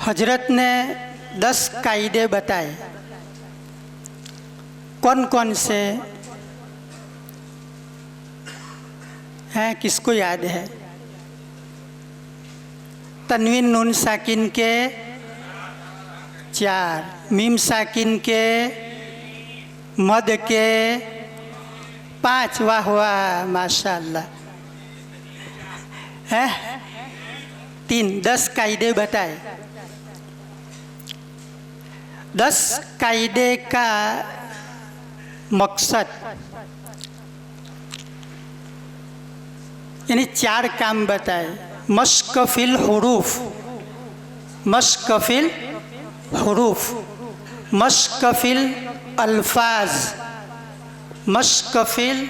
हजरत ने 10 कायदे बताए। कौन कौन से हैं, किसको याद है? तन्वीन नून साकिन के 4, मीम साकिन के, मद के 5। वाह वाह माशाअल्लाह। है 3। 10 कायदे बताए। 10 कायदे का मकसद यानी 4 काम बताए। मश्क फिल हुरूफ, मश्क फिल हुरूफ, मश्क फिल अल्फाज, मश्क फिल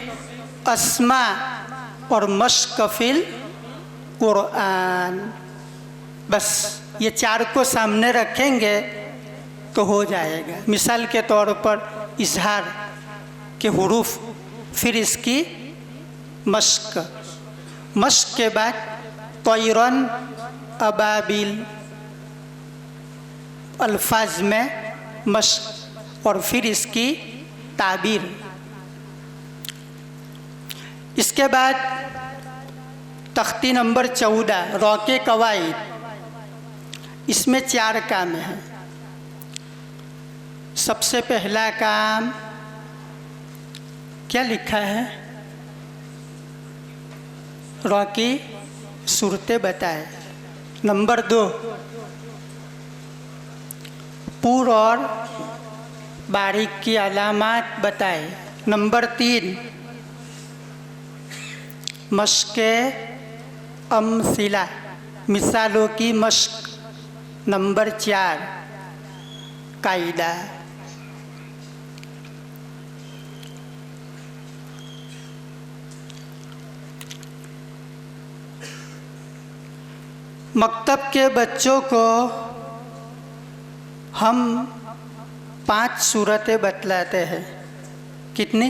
अस्मा और मश्क फिल कुरान। बस ये 4 को सामने रखेंगे तो हो जाएगा। मिसाल के तौर पर इजहार के हुरूफ, फिर इसकी मश्क, मश्क के बाद तैरन अबाबिल, अल्फाज में मश्क और फिर इसकी ताबीर। इसके बाद तख्ती नंबर 14 रौके कवाइद, इसमें 4 काम हैं। सबसे पहला काम क्या लिखा है? रौकी सूरतें बताए। नंबर 2 पूर और बारीक की अलामात बताए। नंबर 3 मश्के अमसिला, मिसालों की मश्क। नंबर 4 कायदा। मकतब के बच्चों को हम 5 सूरतें बतलाते हैं। कितनी?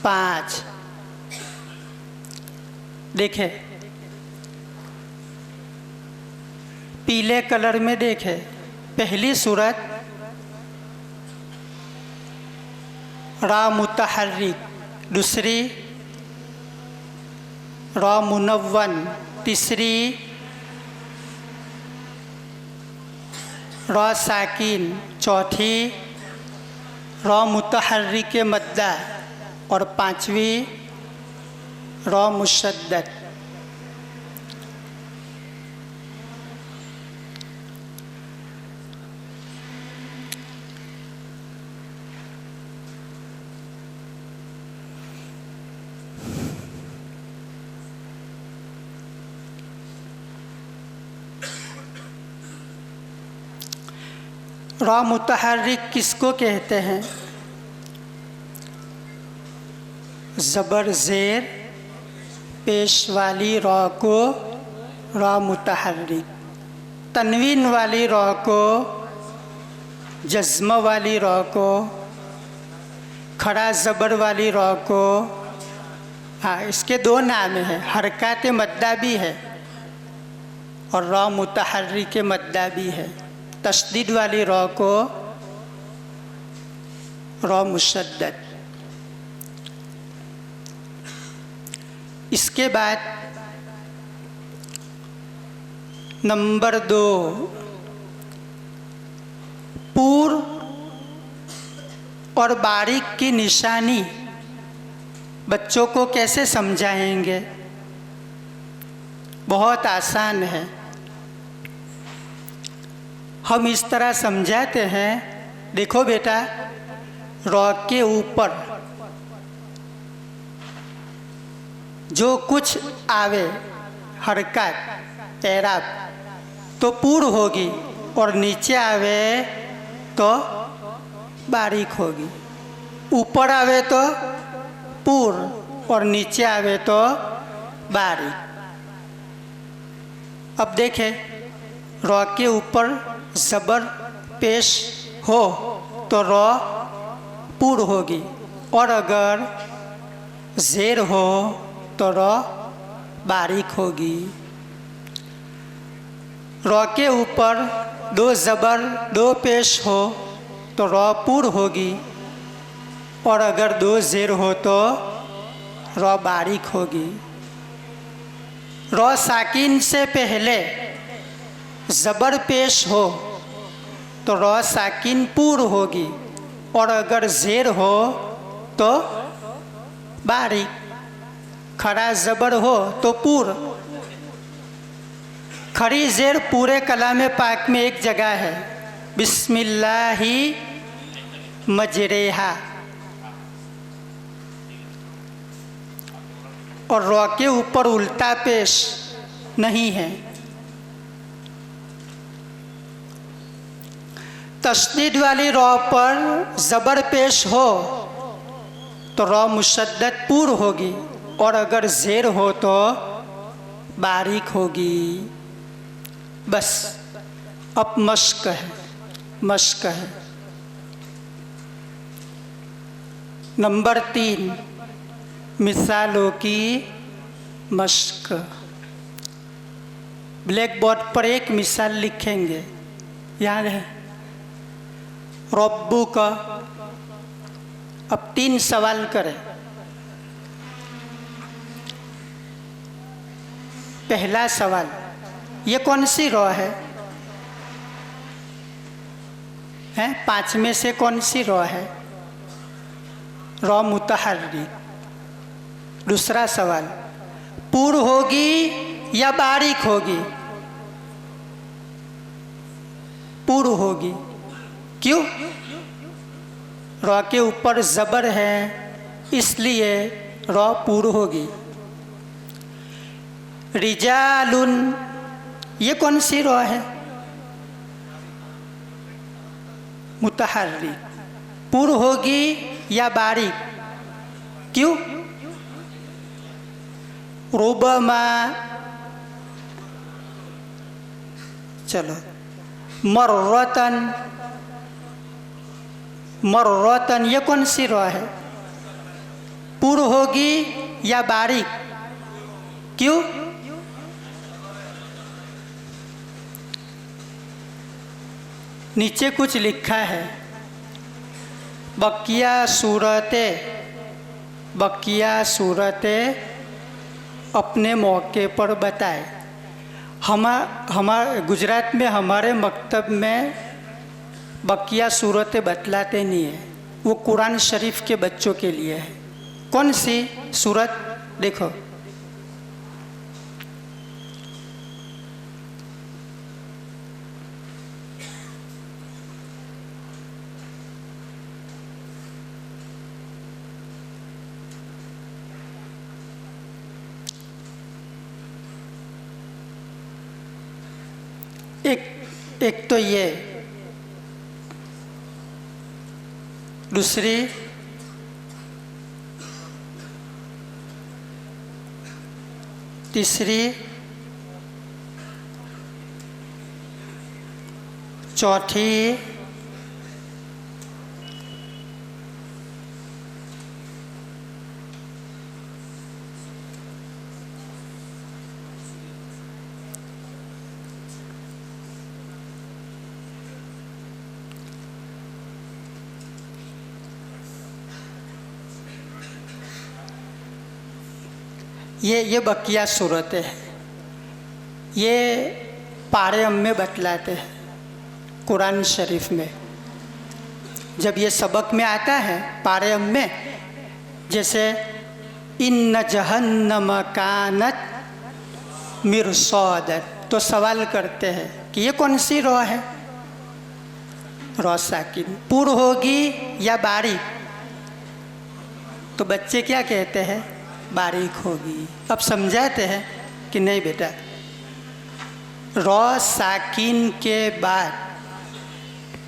5। देखें, पीले कलर में देखें। पहली सूरत रा मुतहर्रिक, दूसरी रा मुनव्वन, तीसरी रा साकिन, चौथी रा मुतहर्रिक मद्दा और 5वीं रा मुशद्दद। रा मुतहर्रिक किसको कहते हैं? ज़बर ज़ेर पेश वाली रा को रा मुतहर्रिक, तनवीन वाली रा को, जज्म वाली रा को, खड़ा ज़बर वाली रा को। हाँ, इसके 2 नाम हैं, हरकत मद्दा भी है और रा मुतहर्रिक मद्दा भी है। तशदीद वाली रा को रा मुशद्दद। इसके बाद नंबर 2 पूर और बारीक की निशानी बच्चों को कैसे समझाएंगे? बहुत आसान है। हम इस तरह समझाते हैं, देखो बेटा, रॉ के ऊपर जो कुछ आवे हरकत एराब तो पूर होगी और नीचे आवे तो बारीक होगी। ऊपर आवे तो पूर और नीचे आवे तो बारीक। अब देखें, रॉ के ऊपर ज़बर पेश हो तो रॉ पूर होगी और अगर ज़ेर हो तो रॉ बारीक होगी। रॉ के ऊपर दो ज़बर दो पेश हो तो रॉ पूर होगी, और अगर दो ज़ेर हो तो रॉ बारीक होगी। रॉ साकिन से पहले ज़बर पेश हो तो रॉ साकिन पूर होगी, और अगर ज़ेर हो तो बारीक। खड़ा ज़बर हो तो पूर। खड़ी ज़ेर पूरे कलाम पाक में एक जगह है, बिस्मिल्लाहि मजरेहा, और रॉ के ऊपर उल्टा पेश नहीं है। तशदीद वाली रॉ पर ज़बर पेश हो तो रॉ मुशद्दद पूर होगी, और अगर ज़ेर हो तो बारीक होगी। बस अब मश्क है, मश्क है। नंबर 3, मिसालों की मश्क। ब्लैक बोर्ड पर एक मिसाल लिखेंगे, याद है? रब्बू का। अब 3 सवाल करें। पहला सवाल, ये कौन सी रॉ है? 5 में से कौन सी रॉ है? रॉ मुतहर्रिक। दूसरा सवाल, पूर होगी या बारीक होगी? पूर होगी। क्यों? रॉ के ऊपर ज़बर है, इसलिए रॉ पूर होगी। रिजालुन, ये कौन सी रॉ है? मुतहर्रिक। पूर होगी या बारीक? क्यों? रुबमा। चलो, मर्रतन, मर्रतन, ये कौन सी रॉ है? पूर होगी या बारीक? क्यों? नीचे कुछ लिखा है, बकिया सूरतें अपने मौके पर बताए। हमारे गुजरात में हमारे मकतब में बकिया सूरतें बतलाते नहीं है, वो कुरान शरीफ के बच्चों के लिए है। कौन सी सूरत? देखो, एक तो ये, दूसरी तीसरी चौथी ये बकिया सूरतें हैं। ये पारे में बतलाते हैं कुरान शरीफ में। जब ये सबक में आता है पारे में, जैसे इन्न जहन्नम कानत मिरसादत, तो सवाल करते हैं कि ये कौन सी रॉ है? रॉ साकिन। पूर होगी या बारीक? तो बच्चे क्या कहते हैं? बारीक होगी। अब समझाते हैं कि नहीं बेटा, रॉ साकिन के बाद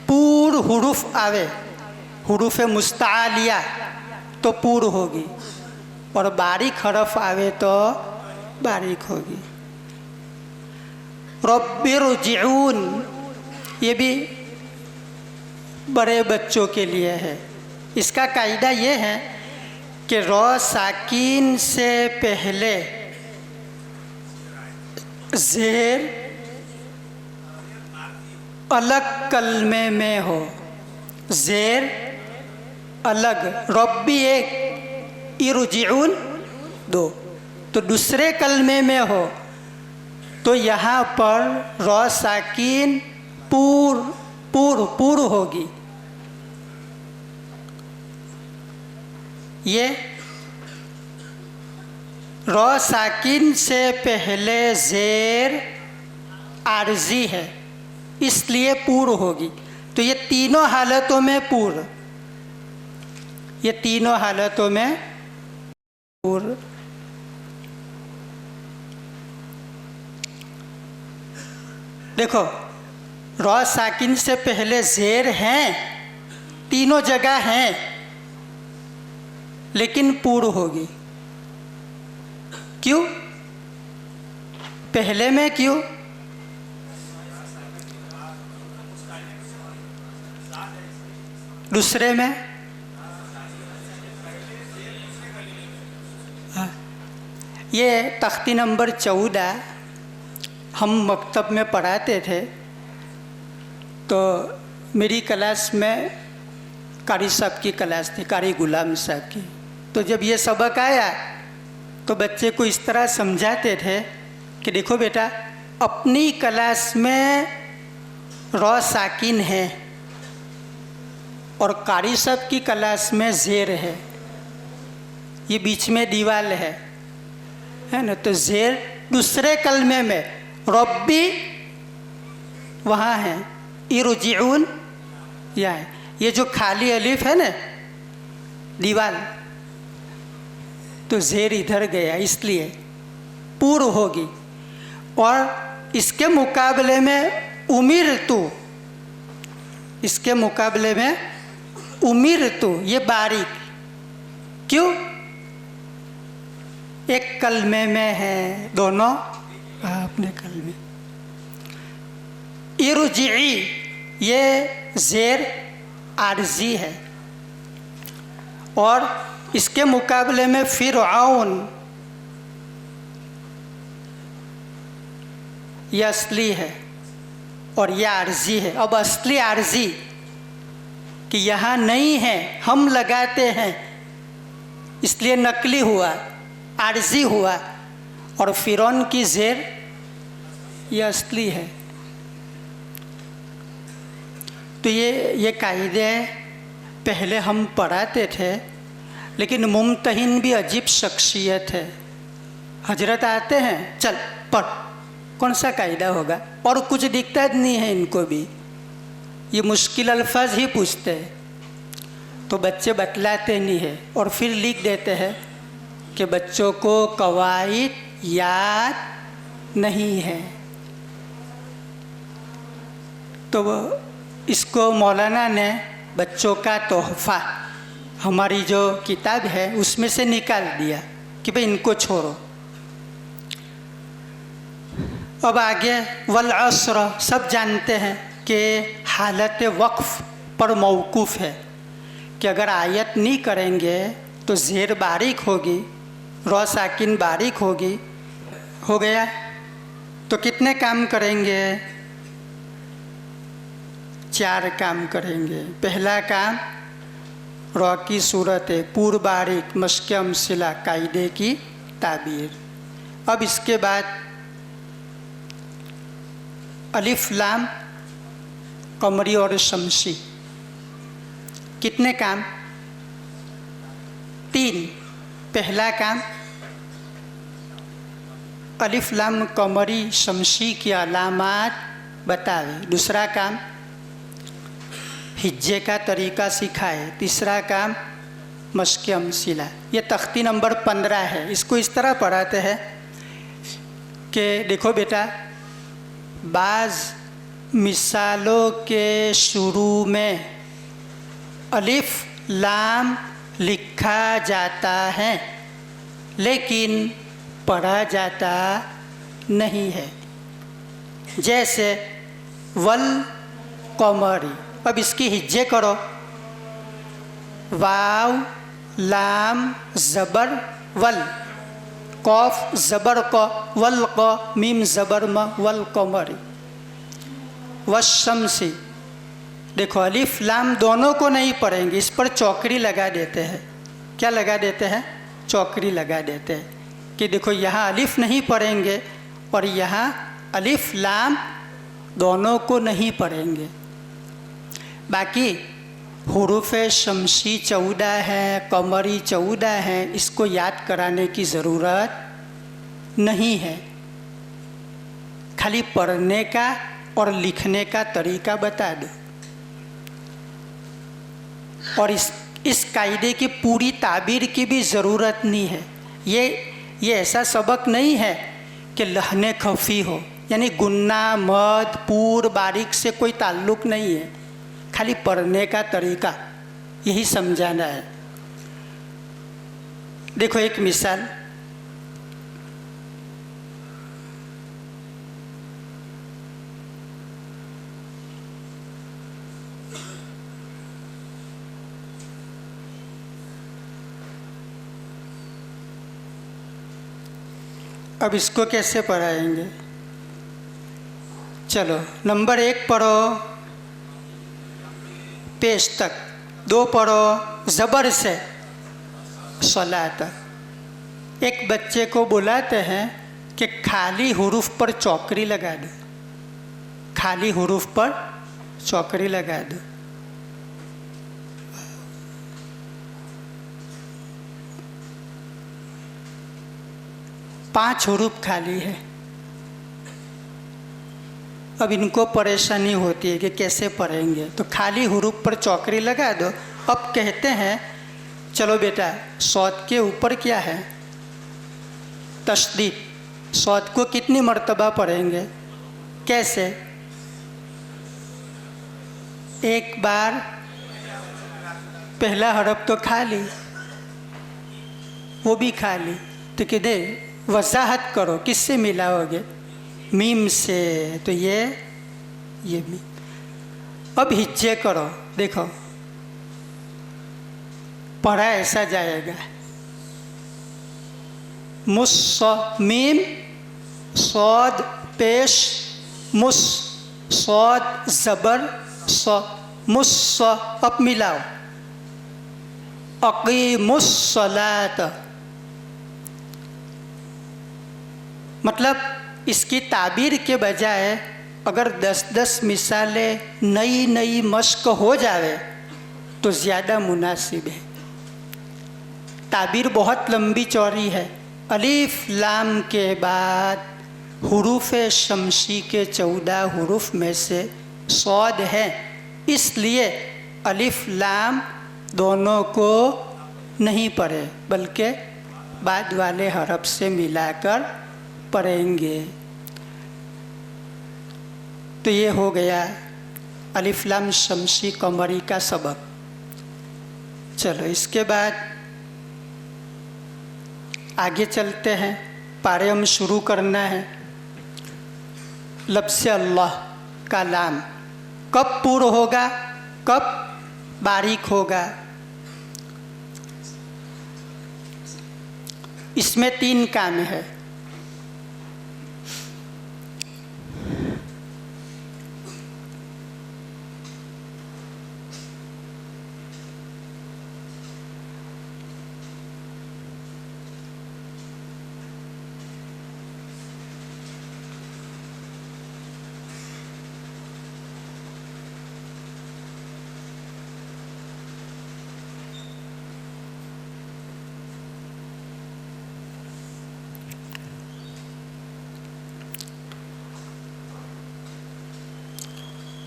पूर हुरूफ आवे, हुरूफ मुस्तालिया, तो पूर होगी, और बारीक हरफ आवे तो बारीक होगी। रब्बिरजिऊन, ये भी बड़े बच्चों के लिए है। इसका कायदा ये है कि रॉ साकिन से पहले ज़ेर अलग कलमे में हो, ज़ेर अलग, रब्बी एक, इरजिऊन दो। तो दूसरे कलमे में हो तो यहाँ पर रॉ साकिन पूर होगी। ये रॉ साकिन से पहले ज़ेर आर्जी है, इसलिए पूर होगी। तो ये तीनों हालतों में पूर, ये तीनों हालतों में पूर। देखो, रॉ साकिन से पहले ज़ेर हैं, तीनों जगह हैं, लेकिन पूर होगी। क्यों? पहले में क्यों? दूसरे में? ये तख्ती नंबर 14 हम मकतब में पढ़ाते थे। तो मेरी क्लास में कारी साहब की क्लास थी, कारी गुलाम साहब की। तो जब ये सबक आया तो बच्चे को इस तरह समझाते थे कि देखो बेटा, अपनी क्लास में रॉ साकिन है और कारी साहब की क्लास में ज़ेर है, ये बीच में दीवार है ना। तो ज़ेर दूसरे कलमे में, रब्बी वहाँ है, इरजिऊन या है। ये जो खाली अलिफ है ना, दीवार, तो ज़ेर इधर गया, इसलिए पूर होगी। और इसके मुकाबले में उमिरतु, इसके मुकाबले में उमिरतु, ये बारीक। क्यों? एक कलमे में है, दोनों अपने कलमे। इरजिई, ये ज़ेर आर्जी है, और इसके मुकाबले में फिरऔन, ये असली है और यह आर्जी है। अब असली आर्जी कि यहाँ नहीं है, हम लगाते हैं, इसलिए नकली हुआ, आर्जी हुआ। और फिरौन की ज़ेर ये असली है। तो ये कायदे पहले हम पढ़ाते थे, लेकिन मुमतहिन भी अजीब शख्सियत है। हजरत आते हैं, चल पढ़, कौन सा कायदा होगा, और कुछ दिक्कत नहीं है इनको भी, ये मुश्किल अल्फाज ही पूछते हैं। तो बच्चे बतलाते नहीं है और फिर लिख देते हैं कि बच्चों को कवायद याद नहीं है। तो इसको मौलाना ने बच्चों का तोहफ़ा, हमारी जो किताब है उसमें से निकाल दिया कि भाई इनको छोड़ो। अब आगे वल अस्र, सब जानते हैं कि हालत वक्फ़ पर मौकूफ़ है, कि अगर आयत नहीं करेंगे तो ज़ेर बारीक होगी, रॉ साकिन बारीक होगी। हो गया। तो कितने काम करेंगे? 4 काम करेंगे। पहला काम रॉ की सूरत है, पूर बारीक, मश्क अमसिला, कायदे की ताबीर। अब इसके बाद अलिफ लाम कमरी और शमसी, कितने काम? 3। पहला काम अलिफ लाम कमरी शमसी की अलामात बतावे। दूसरा काम हिज्जे का तरीका सिखाए। तीसरा काम मश्क अमसिला। ये तख्ती नंबर 15 है। इसको इस तरह पढ़ाते हैं कि देखो बेटा, बाज़ मिसालों के शुरू में अलिफ लाम लिखा जाता है लेकिन पढ़ा जाता नहीं है। जैसे वल कमरी। अब इसकी हिज्जे करो। वाव लाम ज़बर वल, कौफ ज़बर क, वल क, मीम ज़बर म, वल कमरी। वशमसी। देखो अलिफ लाम दोनों को नहीं पढ़ेंगे, इस पर चौकड़ी लगा देते हैं। क्या लगा देते हैं? चौकड़ी लगा देते हैं कि देखो यहाँ अलिफ नहीं पढ़ेंगे और यहाँ अलिफ लाम दोनों को नहीं पढ़ेंगे। बाकी हुरूफ शमसी 14 हैं, कमरी 14 हैं, इसको याद कराने की ज़रूरत नहीं है। खाली पढ़ने का और लिखने का तरीका बता दो। और इस कायदे की पूरी ताबीर की भी ज़रूरत नहीं है। ये ऐसा सबक नहीं है कि लहने खफी हो, यानी गुन्ना मद पूर बारीक से कोई ताल्लुक़ नहीं है। खाली पढ़ने का तरीका यही समझाना है। देखो एक मिसाल, अब इसको कैसे पढ़ाएंगे? चलो नंबर 1 पढ़ो पेश तक, 2 पढ़ो ज़बर से सला तक। एक बच्चे को बुलाते हैं कि खाली हुरूफ पर चौकड़ी लगा दो, खाली हुरूफ पर चौकड़ी लगा दो। पांच हुरूफ खाली है। अब इनको परेशानी होती है कि कैसे पढ़ेंगे, तो खाली हुरूफ पर चौकड़ी लगा दो। अब कहते हैं चलो बेटा सौद के ऊपर क्या है? तशदीद। सौद को कितनी मर्तबा पढ़ेंगे? कैसे? एक बार पहला हरफ तो खाली, वो भी खाली, तो कहते वजाहत करो, किससे मिलाओगे? मीम से। तो ये मीम। अब हिज्जे करो, देखो पढ़ा ऐसा जाएगा, मुस मीम सौद पेश मुस सौद ज़बर स मुस। अब मिलाओ अक़ीमुस्सलात। मतलब इसकी ताबीर के बजाय अगर 10-10 मिसालें नई नई मश्क हो जावे तो ज़्यादा मुनासिब है। ताबीर बहुत लंबी चौड़ी है। अलिफ लाम के बाद हुरूफ शमसी के 14 हुरूफ में से सौद है, इसलिए अलिफ लाम दोनों को नहीं पढ़े बल्कि बाद वाले हरफ से मिलाकर पढ़ेंगे। तो ये हो गया अलिफ लाम शमसी कमरी का सबक। चलो इसके बाद आगे चलते हैं। पारे हम शुरू करना है। लफ्ज़ अल्लाह का लाम कब पूर्ण होगा, कब बारीक होगा? इसमें 3 काम है।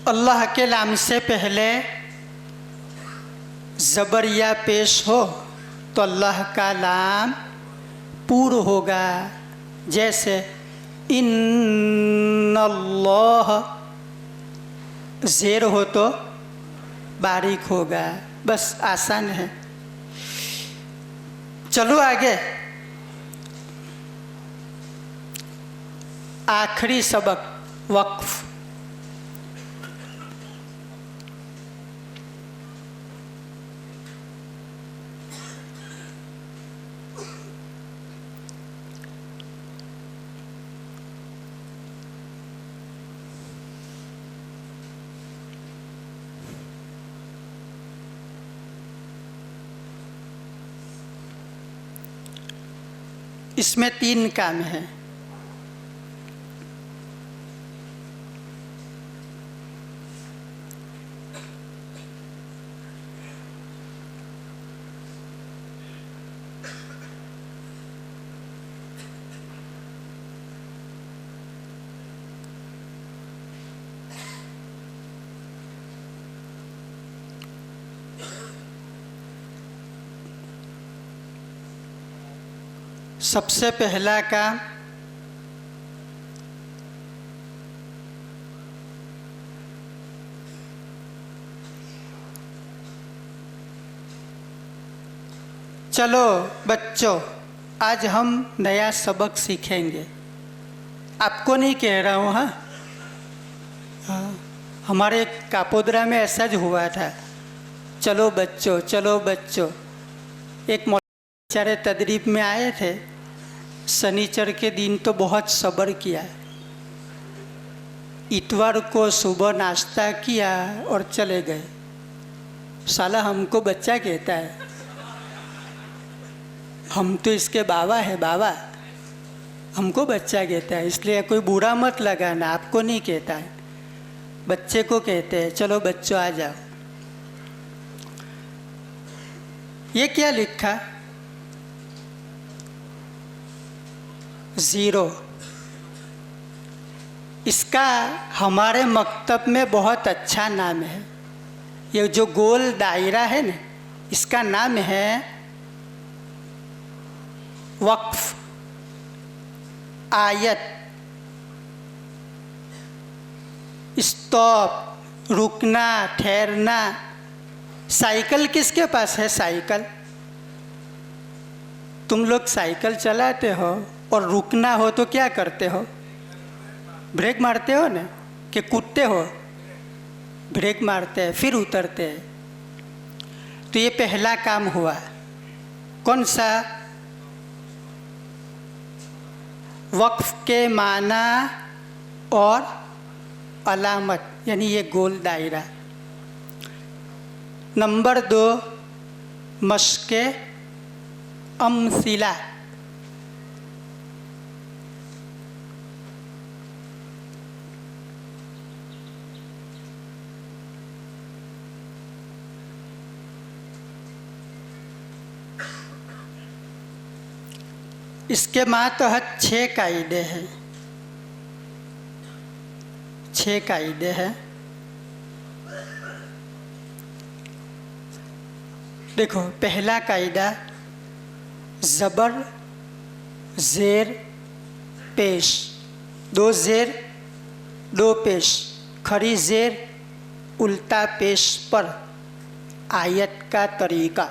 अल्लाह के नाम से पहले ज़बरिया पेश हो तो अल्लाह का नाम पूर्ण होगा। जैसे इन्नल्लाह, ज़ेर हो तो बारीक होगा। बस आसान है। चलो आगे। आखिरी सबक वक्फ। इसमें 3 काम है। सबसे पहला काम चलो बच्चों, आज हम नया सबक सीखेंगे। आपको नहीं कह रहा हूँ। हाँ, हमारे कापोद्रा में ऐसा ज हुआ था। चलो बच्चों, चलो बच्चों। एक बेचारे तदरीब में आए थे। शनिचर के दिन तो बहुत सब्र किया। इतवार को सुबह नाश्ता किया और चले गए। साला हमको बच्चा कहता है, हम तो इसके बाबा है, बाबा। हमको बच्चा कहता है, इसलिए कोई बुरा मत लगाना। आपको नहीं कहता है, बच्चे को कहते हैं। चलो बच्चों आ जाओ। ये क्या लिखा? 0। इसका हमारे मकतब में बहुत अच्छा नाम है। ये जो गोल दायरा है ना, इसका नाम है वक्फ, आयत, स्टॉप, रुकना, ठहरना। साइकिल किसके पास है? साइकिल। तुम लोग साइकिल चलाते हो और रुकना हो तो क्या करते हो? ब्रेक मारते हो ना, कि कूदते हो? ब्रेक मारते हैं, फिर उतरते हैं। तो ये पहला काम हुआ। कौन सा? वक्फ के माना और अलामत, यानी ये गोल दायरा। नंबर 2, मश्के अमसिला। इसके मातहत 6 कायदे हैं। 6 कायदे हैं। देखो, पहला कायदा ज़बर, ज़ेर, पेश। 2 ज़ेर, 2 पेश। खड़ी ज़ेर, उल्टा पेश पर आयत का तरीका।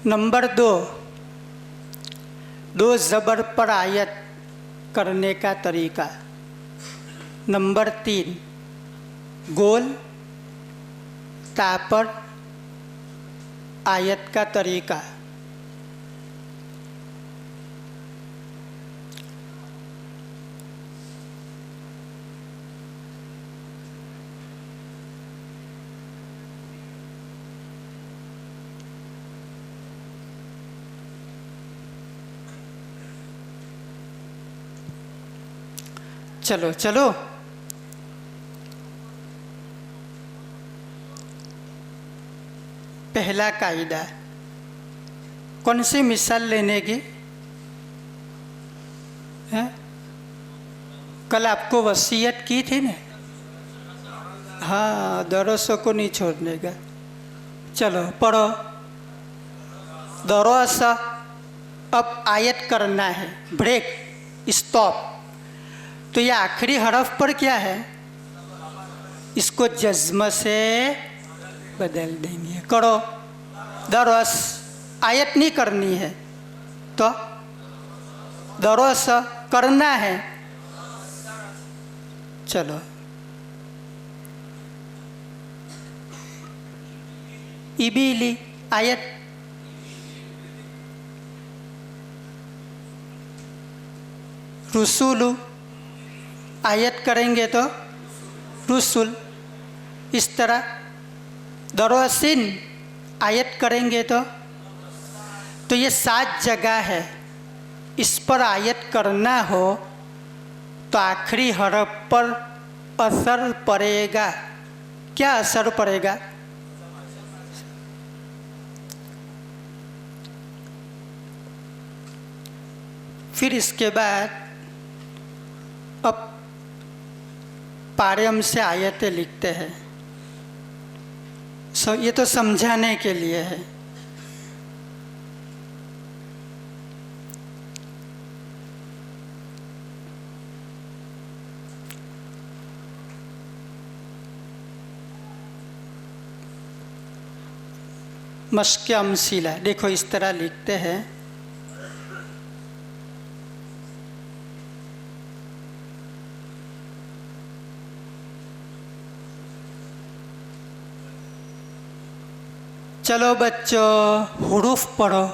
नंबर 2, 2 ज़बर पर आयत करने का तरीका। नंबर 3, गोल ता पर आयत का तरीका। चलो चलो, पहला कायदा। कौन सी मिसाल लेने की है? कल आपको वसीयत की थी ना। हाँ, दरसों को नहीं छोड़ने का। चलो पढ़ो। दरस, अब आयत करना है, ब्रेक, स्टॉप। तो ये आखिरी हरफ पर क्या है? इसको जज्म से बदल देंगे। करो। दरस, आयत नहीं करनी है तो दरस करना है। चलो इबीली आयत, रुसुलु आयत करेंगे तो रुसुल। इस तरह दरोसिन आयत करेंगे तो ये 7 जगह है। इस पर आयत करना हो तो आखिरी हरफ पर असर पड़ेगा। क्या असर पड़ेगा? फिर इसके बाद अब पारयम से आयतें लिखते हैं। ये तो समझाने के लिए है। मश्क अमसीला देखो इस तरह लिखते हैं। चलो बच्चों हुरूफ पढ़ो।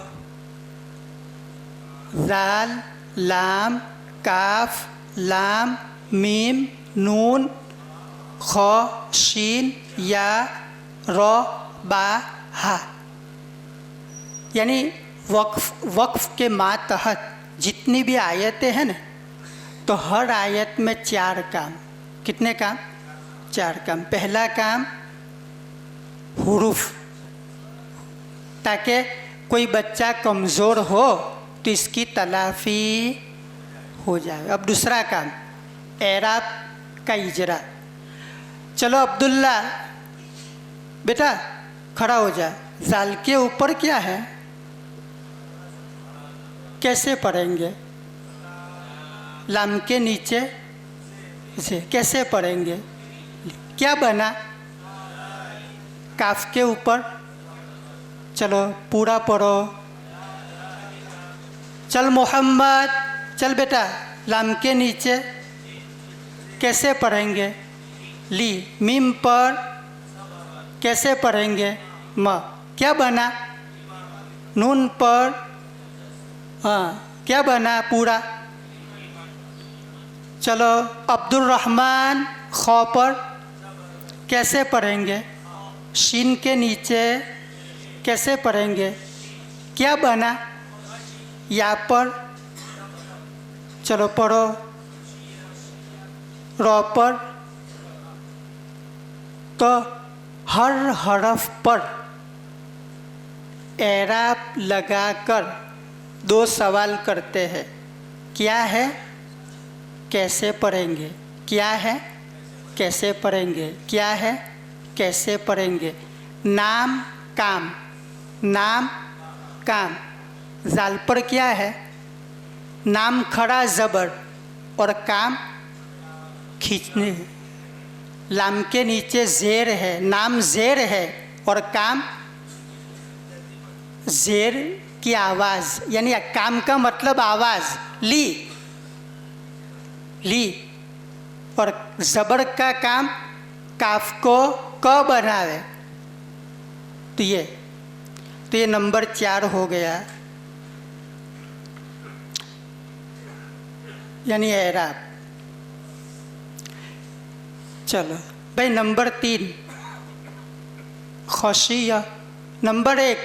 जाल, लाम, काफ, लाम, मीम, नून, ख, शीन, या, रो, बा, हा। यानी वक्फ के मातहत जितनी भी आयतें हैं ना, तो हर आयत में 4 काम। कितने काम? 4 काम। पहला काम हुरूफ, ताकि कोई बच्चा कमज़ोर हो तो इसकी तलाफ़ी हो जाए। अब दूसरा काम एराब का इजरा। चलो अब्दुल्ला बेटा खड़ा हो जा। जाल के ऊपर क्या है? कैसे पढ़ेंगे? लाम के नीचे से कैसे पढ़ेंगे? क्या बना? काफ के ऊपर। चलो पूरा पढ़ो। चल मोहम्मद, चल बेटा। लाम के नीचे कैसे पढ़ेंगे? ली। मीम पर कैसे पढ़ेंगे? म। क्या बना? नून पर हाँ क्या बना? पूरा। चलो अब्दुल रहमान, ख पर कैसे पढ़ेंगे? शीन के नीचे कैसे पढ़ेंगे? क्या बना? या पर। चलो पढ़ो। रो पर। तो हर हरफ पर एराब लगाकर 2 सवाल करते हैं। क्या है? कैसे पढ़ेंगे? क्या है? कैसे पढ़ेंगे? क्या है? कैसे पढ़ेंगे? नाम काम, नाम काम। जाल पर क्या है? नाम खड़ा ज़बर और काम खींचने। लाम के नीचे ज़ेर है, नाम ज़ेर है और काम ज़ेर की आवाज़, यानी काम का मतलब आवाज़। ली, ली। और ज़बर का काम काफ को क बनावे। तो ये नंबर 4 हो गया, यानी एराब। चलो भाई नंबर 3 खशिया। नंबर 1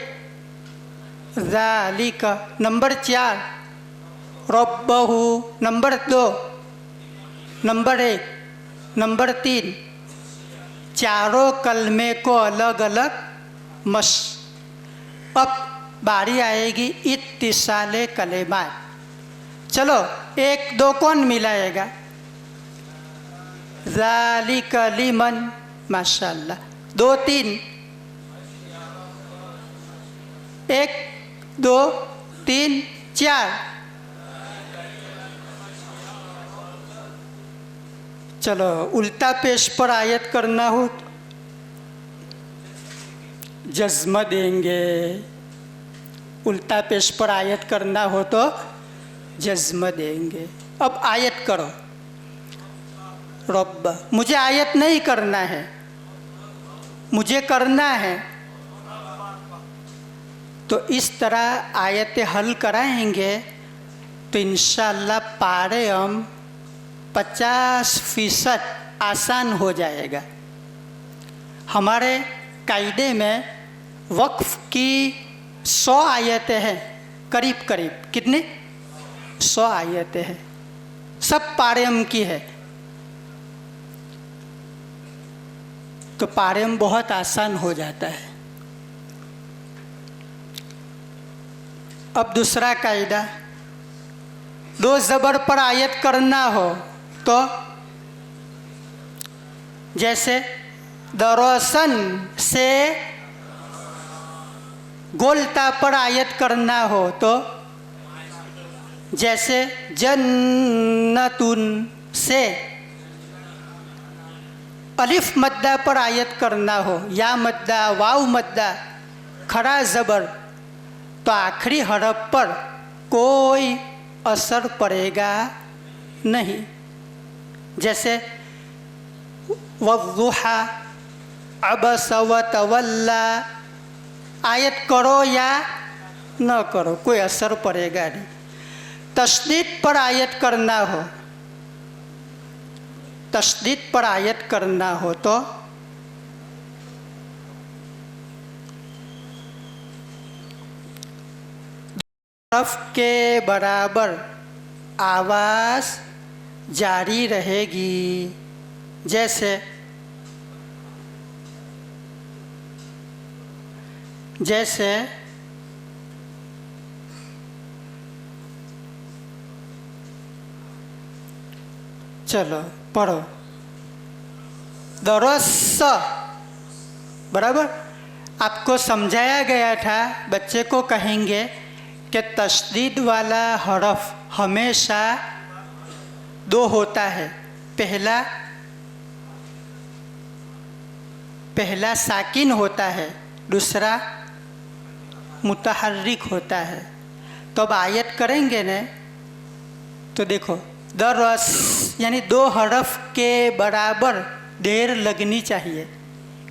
ज़ालिका। नंबर 4 रब्बहू। Number 2 number 1 number 3। चारों कलमे को अलग अलग मश। अब बारी आएगी इत्तिसाले कलेमात। चलो 1 2 कौन मिलाएगा? ज़ालिका लिमन। माशाअल्लाह। 2 3। 1 2 3 4। चलो उल्टा पेश पर आयत करना हो जज्म देंगे। उल्टा पेश पर आयत करना हो तो जज्म देंगे। अब आयत करो। रब्ब। मुझे आयत नहीं करना है, मुझे करना है तो इस तरह आयतें हल कराएंगे तो इंशाअल्लाह पारेयम 50% आसान हो जाएगा। हमारे कायदे में वक्फ की 100 आयतें हैं, करीब करीब कितने 100 आयतें हैं, सब पारेयम की है। तो पारेयम बहुत आसान हो जाता है। अब दूसरा कायदा, 2 ज़बर पर आयत करना हो तो जैसे दरोसन से गोलता पर आयत करना हो तो जैसे जन्नतुन से अलिफ मद्दा पर आयत करना हो, या मद्दा वाव मद्दा खड़ा ज़बर, तो आखिरी हरफ पर कोई असर पड़ेगा नहीं। जैसे वद्दुहा, अबस व तवल्ला, आयत करो या न करो कोई असर पड़ेगा नहीं। तशदीद पर आयत करना हो, तशदीद पर आयत करना हो तो हरफ के बराबर आवाज़ जारी रहेगी। जैसे चलो पढ़ो, दरस बराबर आपको समझाया गया था। बच्चे को कहेंगे कि तशदीद वाला हरफ हमेशा 2 होता है। पहला साकिन होता है, दूसरा मुतहर्रिक होता है। तो अब आयत करेंगे न, तो देखो दरस यानी 2 हरफ के बराबर देर लगनी चाहिए।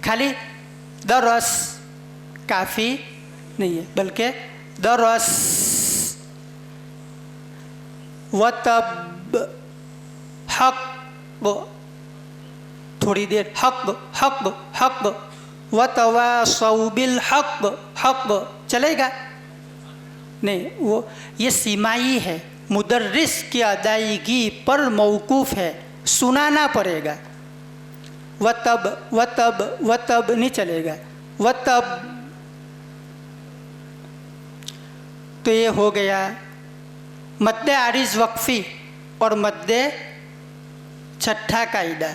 खाली दरस काफ़ी नहीं है, बल्कि दरस व तब हक, थोड़ी देर हक व तवासौ बिल हक चलेगा नहीं। वो ये सीमाई है, मुदर्रिस की अदायगी पर मौकूफ़ है, सुनाना पड़ेगा। व तब नहीं चलेगा, व तब। तो ये हो गया मद्दे आरिज वक्फ़ी और मद्दे छठा कायदा।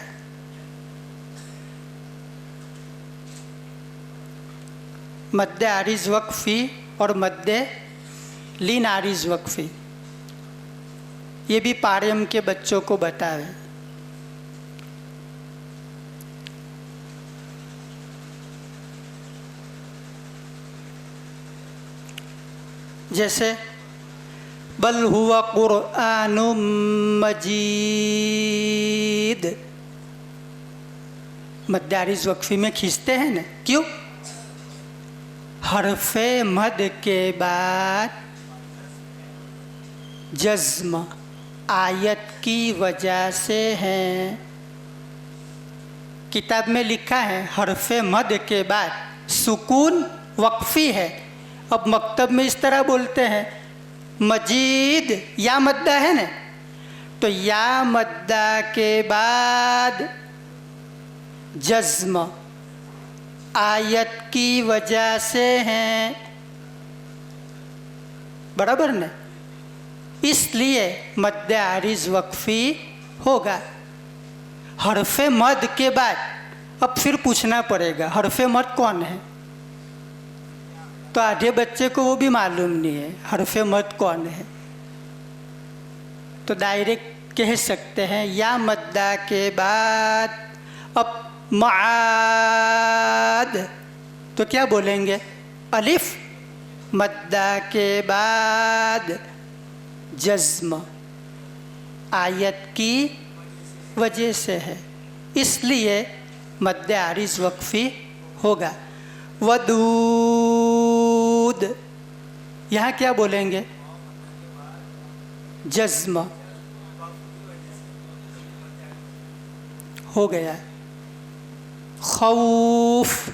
मद्दे आरिज वक्फ़ी और मद्दे लीन आरिज वक्फ़ी, ये भी पारेयम के बच्चों को बतावे। जैसे बल हुवा कुरआनुम मजीद, मद्दे आरिज वक्फ़ी में खींचते हैं ना, क्यों? हरफे मद के बाद जज्म आयत की वजह से है। किताब में लिखा है हरफे मद के बाद सुकून वक्फ़ी है। अब मकतब में इस तरह बोलते हैं मजीद, या मद्दा है ना, तो या मद्दा के बाद जज्म आयत की वजह से हैं, बराबर न, इसलिए मद्दे आरिज वक्फ़ी होगा। हरफे मद के बाद अब फिर पूछना पड़ेगा हरफे मद कौन है, तो आधे बच्चे को वो भी मालूम नहीं है हरफे मद कौन है। तो डायरेक्ट कह सकते हैं या मद्दा के बाद। अब माद तो क्या बोलेंगे? अलिफ मद्दा के बाद जज्म आयत की वजह से है, इसलिए मद्दे आरिज वक्फ़ी होगा। वदूद यहाँ क्या बोलेंगे? जज्म हो गया। खौफ,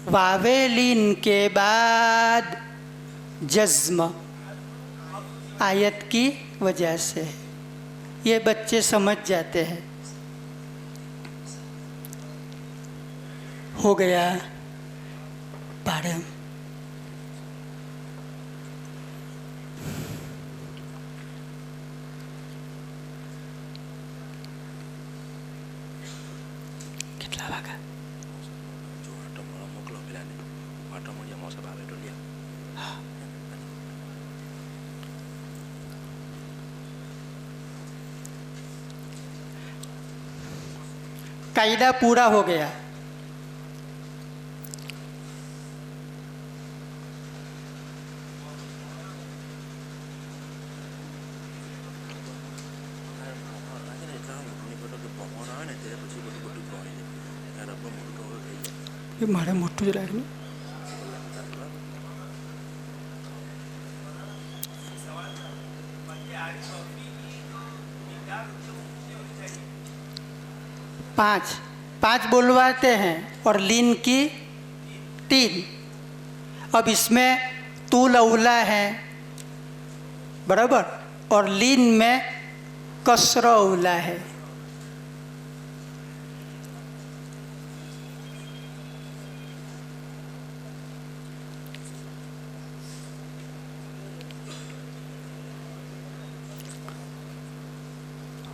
वावेलीन के बाद जज्म आयत की वजह से, ये बच्चे समझ जाते हैं। हो गया पारम। कितना भागा? कायदा पूरा हो गया। ये मारे मोटू जरा नहीं। पाँच बोलवाते हैं और लीन की 3। अब इसमें तूल अवला है बराबर, और लीन में कसर अवला है।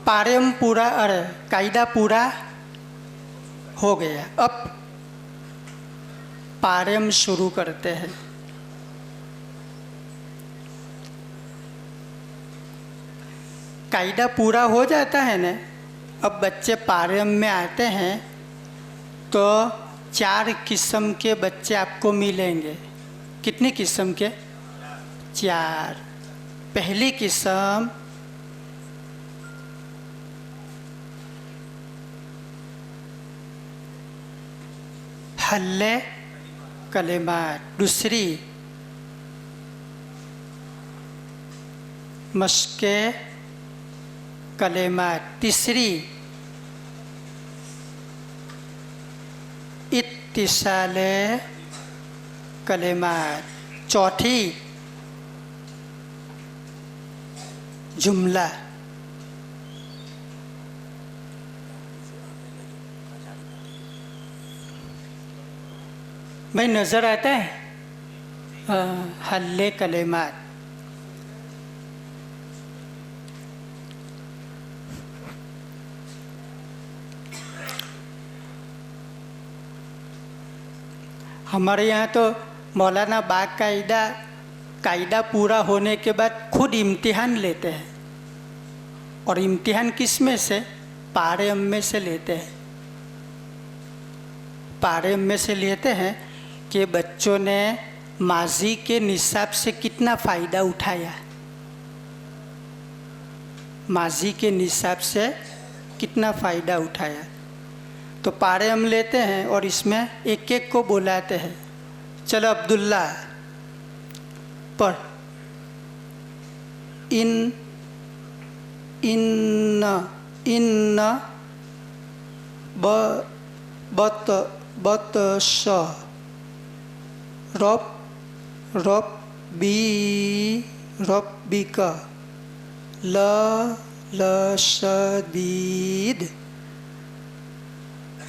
पारम पूरा, अरे कायदा पूरा हो गया। अब पारम शुरू करते हैं। कायदा पूरा हो जाता है ना, अब बच्चे पारम में आते हैं तो 4 किस्म के बच्चे आपको मिलेंगे। कितनी किस्म के? 4। पहली किस्म हल्ले कलेमात, दूसरी मश्के कलेमात, तीसरी इत्तिसाले कलेमात, चौथी जुमला। भाई नज़र आता है? हल्ले कलेमात। हमारे यहाँ तो मौलाना कायदा पूरा होने के बाद खुद इम्तिहान लेते हैं। और इम्तिहान किस में से? पारेम में से लेते हैं। पारेम में से लेते हैं कि बच्चों ने माजी के निसाब से कितना फ़ायदा उठाया, माजी के निसाब से कितना फ़ायदा उठाया। तो पारे हम लेते हैं और इसमें एक एक को बुलाते हैं। चलो अब्दुल्ला पढ़। इन बतश रब्बिक लशदीद।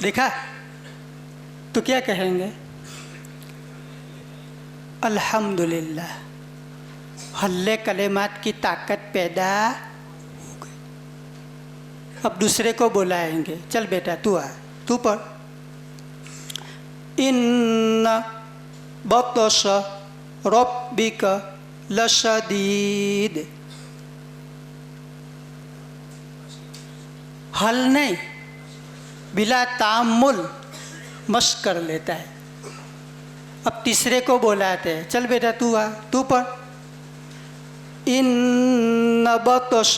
देखा? तो क्या कहेंगे? अल्हम्दुलिल्लाह, हल्ले कलेमात की ताकत पैदा हो गई। अब दूसरे को बुलाएंगे। चल बेटा तू आ, तू पढ़। इन्न बतश रब्बिक लशदीद। हल नहीं, बिला तामुल मश्क कर लेता है। अब तीसरे को बुलाते हैं। चल बेटा तू आ, तू पढ़। इन्न बतश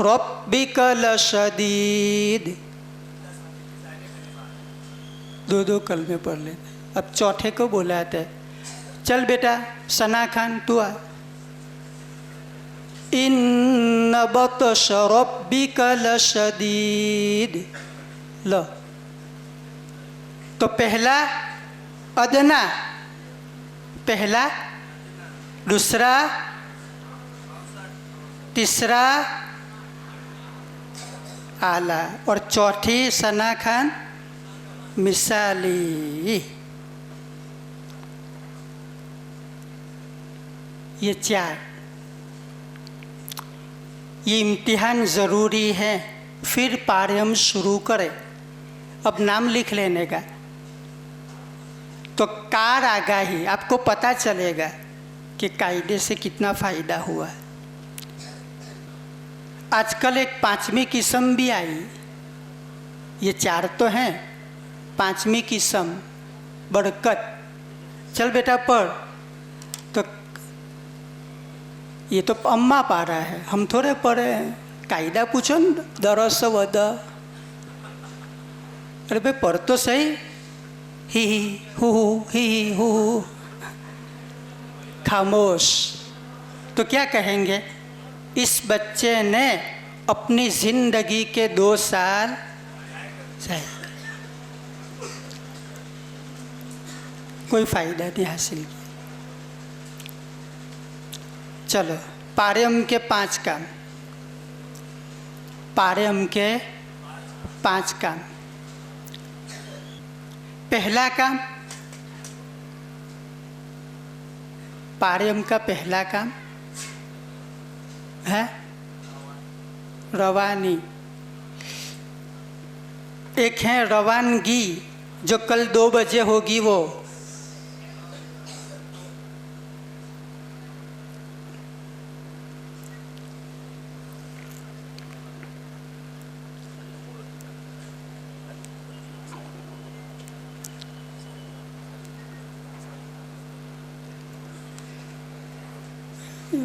रब्बिक लशदीद। दो कलमे पढ़ लेते हैं। अब चौथे को बुलाते हैं। चल बेटा सना खान तू आ। इन्न बतश रब्बिका लशदीद। लो तो पहला अदना, पहला, दूसरा, तीसरा आला और चौथी सना खान मिसाली। ये चार, ये इम्तिहान ज़रूरी है, फिर पाठ्यक्रम शुरू करें। अब नाम लिख लेने का तो कार आगाही आपको पता चलेगा कि कायदे से कितना फ़ायदा हुआ। आजकल एक पांचवी किस्म भी आई, ये चार तो हैं, पांचवी किस्म बरकत। चल बेटा पढ़। तो ये तो अम्मा पा रहा है, हम थोड़े पढ़े हैं। कायदा पूछो न, दरस वद। अरे भाई पढ़ तो सही। He who he who. खामोश। तो क्या कहेंगे? इस बच्चे ने अपनी जिंदगी के 2 साल कोई फायदा नहीं हासिल किया। चलो पाठ्यक्रम के 5 काम, पाठ्यक्रम के 5 काम। पहला काम, पाठ्यक्रम का पहला काम है रवानी। एक है रवानगी जो कल 2 बजे होगी वो।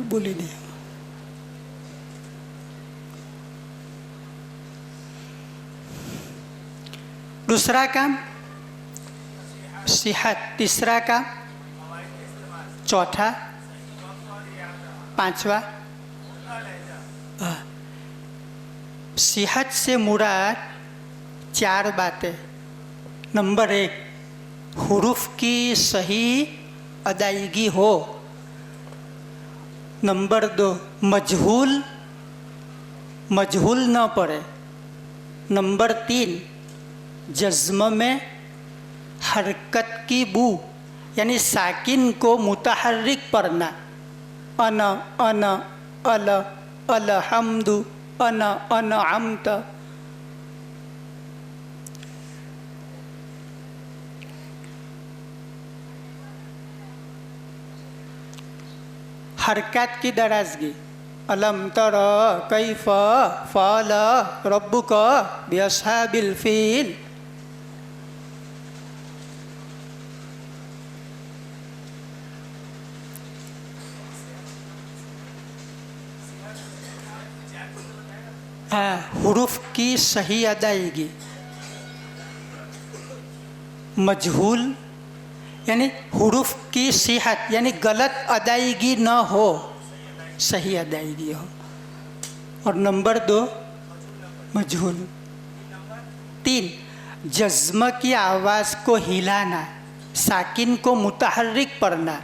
बोली नहीं। दूसरा काम सेहत, तीसरा काम, चौथा, पांचवा। सेहत से मुराद 4 बातें। नंबर 1, हुरूफ की सही अदायगी हो। नंबर 2, मजहूल न पड़े। नंबर 3, जज्म में हरकत की बू, यानी साकिन को मुतहर्रिक पढ़ना। अन अन अल अलहम्दु अन अनअमत। हरकत की दराजगी। अलम तर कैफ फ़अल रब्बुक बिअस्हाबिल फील। हुरूफ की सही अदायगी। मजहूल यानी हुरूफ की सेहत, यानी गलत अदायगी न हो, सही अदायगी हो। और नंबर 2, मजहूल। 3, जज्म की आवाज़ को हिलाना, साकिन को मुतहर्रिक पढ़ना।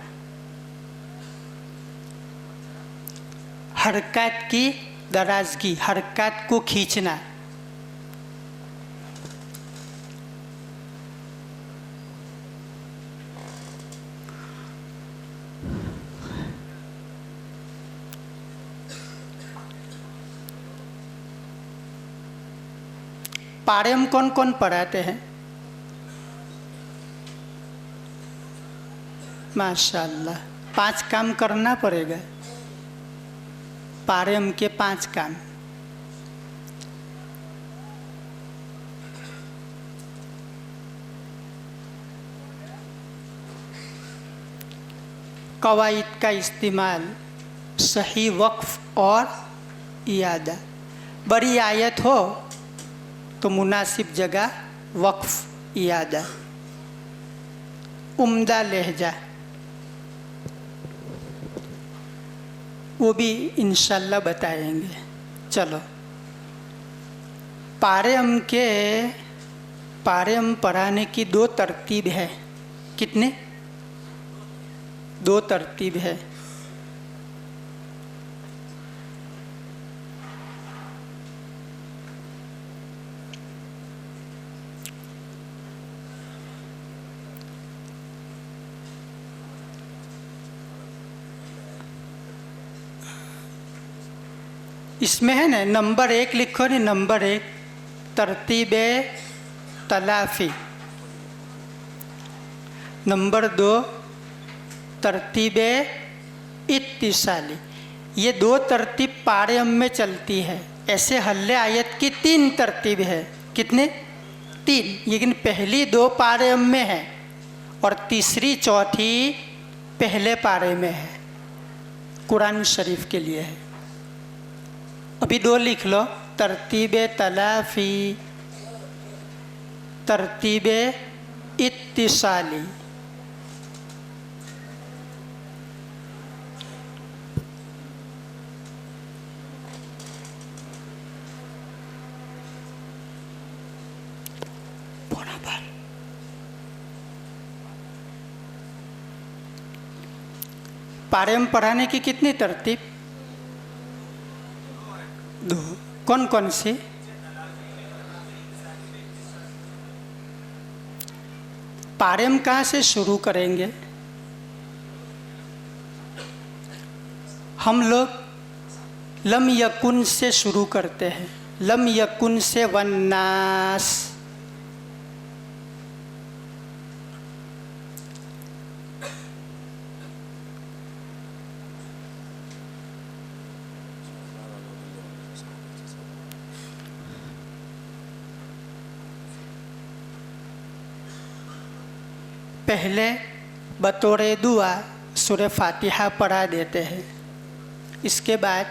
हरकत की दराजगी, हरकत को खींचना। पाठ्यक्रम कौन कौन पढ़ाते हैं? माशाअल्लाह। 5 काम करना पड़ेगा। पाठ्यक्रम के 5 काम। कवायद का इस्तेमाल, सही वक्फ और इयादा। बड़ी आयत हो तो मुनासिब जगह वक्फ इयादा। उम्दा लहजा, वो भी इंशाल्लाह बताएंगे। चलो, पारेम पढ़ाने की 2 तरतीब है। कितने? 2 तरतीब है। इसमें है ना, नंबर 1 लिखो नहीं, नंबर 1 तरतीबे तलाफी, नंबर 2 तरतीबे इत्तिसाली। ये 2 तरतीब पारेम में चलती है। ऐसे हल्ले आयत की 3 तरतीब है। कितने? 3, लेकिन पहली 2 पारेम में है और तीसरी चौथी पहले पारे में है। कुरान शरीफ के लिए है। अभी 2 लिख लो, तरतीबे तलाफी, तरतीबे इत्तिसाली। पारे में पढ़ाने की कितनी तरतीब? 2। कौन कौन सी? पारे में कहाँ से शुरू करेंगे? हम लोग लम यकुन से शुरू करते हैं। लम यकुन से वन्नास, पहले बतौर दुआ सूरह फातिहा पढ़ा देते हैं। इसके बाद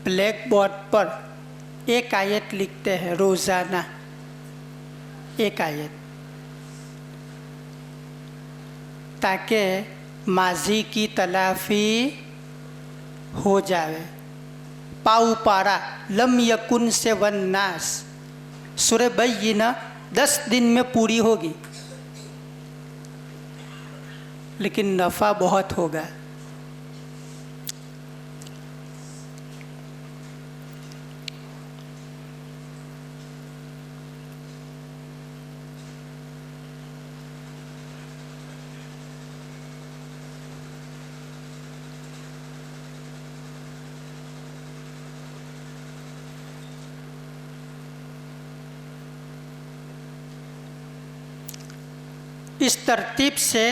ब्लैक बोर्ड पर 1 आयत लिखते हैं रोज़ाना, 1 आयत, ताकि माजी की तलाफ़ी हो जाए। पाऊ पारा लम यकुन से वन्नास, सूरह बय्यिना 10 दिन में पूरी होगी, लेकिन नफ़ा बहुत होगा। इस तरतीब से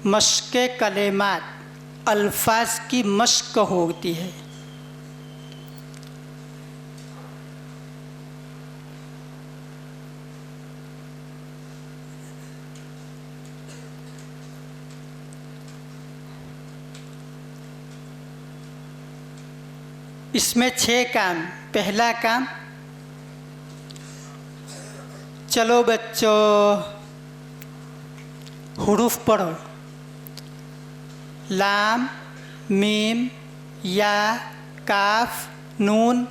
मश्क कलेमात, अल्फाज की मश्क होती है। इसमें 6 काम। पहला काम, चलो बच्चों हुरूफ पढ़ो। लाम, मीम, या, काफ, नून,